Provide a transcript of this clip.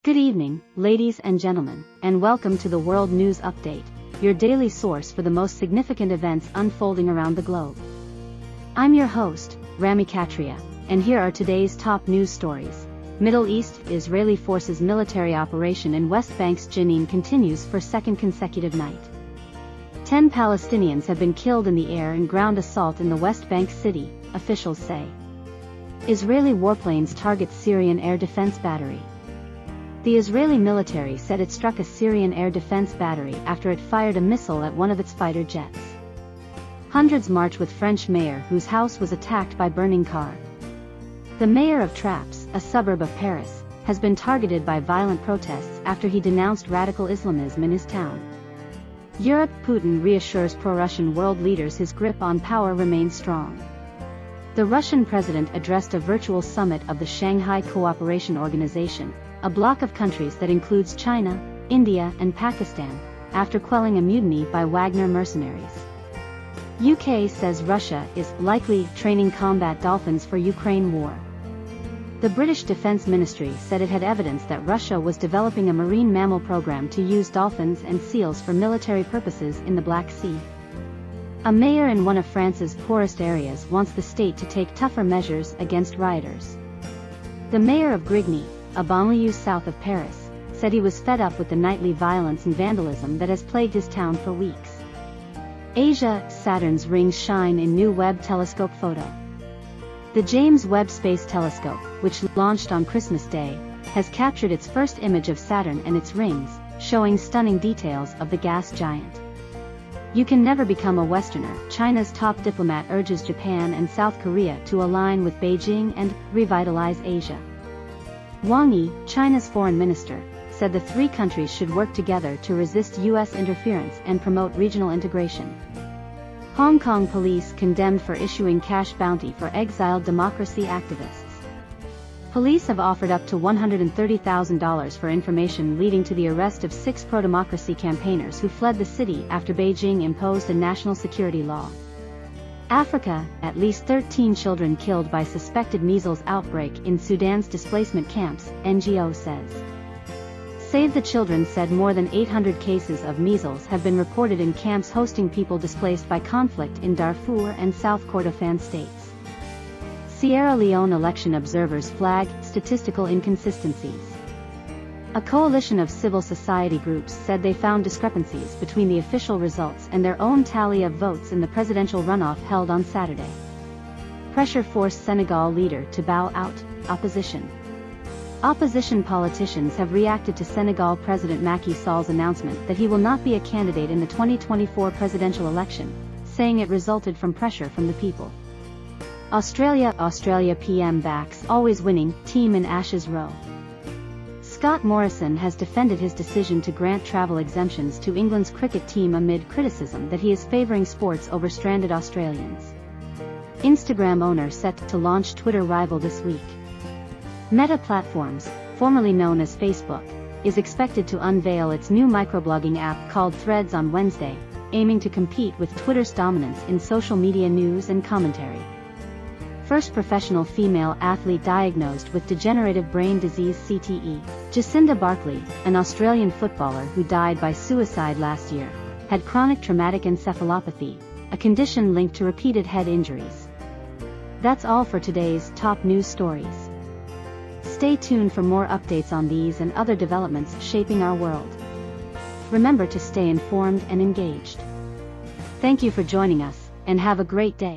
Good evening, ladies and gentlemen, and welcome to the World News Update, your daily source for the most significant events unfolding around the globe. I'm your host, Rami Katria, and here are today's top news stories. Middle East: Israeli forces military operation in West Bank's Jenin continues for second consecutive night. 10 Palestinians have been killed in the air and ground assault in the West Bank city, officials say. Israeli warplanes target Syrian air defense battery. The Israeli military said it struck a Syrian air defense battery after it fired a missile at one of its fighter jets. Hundreds march with French mayor whose house was attacked by burning car. The mayor of Trappes, a suburb of Paris, has been targeted by violent protests after he denounced radical Islamism in his town. Europe: Putin reassures pro-Russian world leaders his grip on power remains strong. The Russian president addressed a virtual summit of the Shanghai Cooperation Organization, a bloc of countries that includes China, India and Pakistan, after quelling a mutiny by Wagner mercenaries. UK says Russia is likely training combat dolphins for Ukraine war. The British Defence Ministry said it had evidence that Russia was developing a marine mammal program to use dolphins and seals for military purposes in the Black Sea. A mayor in one of France's poorest areas wants the state to take tougher measures against rioters. The mayor of Grigny, a banlieue south of Paris, said he was fed up with the nightly violence and vandalism that has plagued his town for weeks. Asia: Saturn's rings shine in new Webb telescope photo. The James Webb Space Telescope, which launched on Christmas Day, has captured its first image of Saturn and its rings, showing stunning details of the gas giant. You can never become a Westerner. China's top diplomat urges Japan and South Korea to align with Beijing and revitalize Asia. Wang Yi, China's foreign minister, said the three countries should work together to resist U.S. interference and promote regional integration. Hong Kong police condemned for issuing cash bounty for exiled democracy activists. Police have offered up to $130,000 for information leading to the arrest of 6 pro-democracy campaigners who fled the city after Beijing imposed a national security law. Africa: at least 13 children killed by suspected measles outbreak in Sudan's displacement camps, NGO says. Save the Children said more than 800 cases of measles have been reported in camps hosting people displaced by conflict in Darfur and South Kordofan states. Sierra Leone election observers flag statistical inconsistencies. A coalition of civil society groups said they found discrepancies between the official results and their own tally of votes in the presidential runoff held on Saturday. Pressure forced Senegal leader to bow out. Opposition. Opposition politicians have reacted to Senegal President Macky Sall's announcement that he will not be a candidate in the 2024 presidential election, saying it resulted from pressure from the people. Australia PM backs always winning team in Ashes Row. Scott Morrison has defended his decision to grant travel exemptions to England's cricket team amid criticism that he is favouring sports over stranded Australians. Instagram owner set to launch Twitter rival this week. Meta Platforms, formerly known as Facebook, is expected to unveil its new microblogging app called Threads on Wednesday, aiming to compete with Twitter's dominance in social media news and commentary. First professional female athlete diagnosed with degenerative brain disease CTE. Jacinda Barkley, an Australian footballer who died by suicide last year, had chronic traumatic encephalopathy, a condition linked to repeated head injuries. That's all for today's top news stories. Stay tuned for more updates on these and other developments shaping our world. Remember to stay informed and engaged. Thank you for joining us, and have a great day.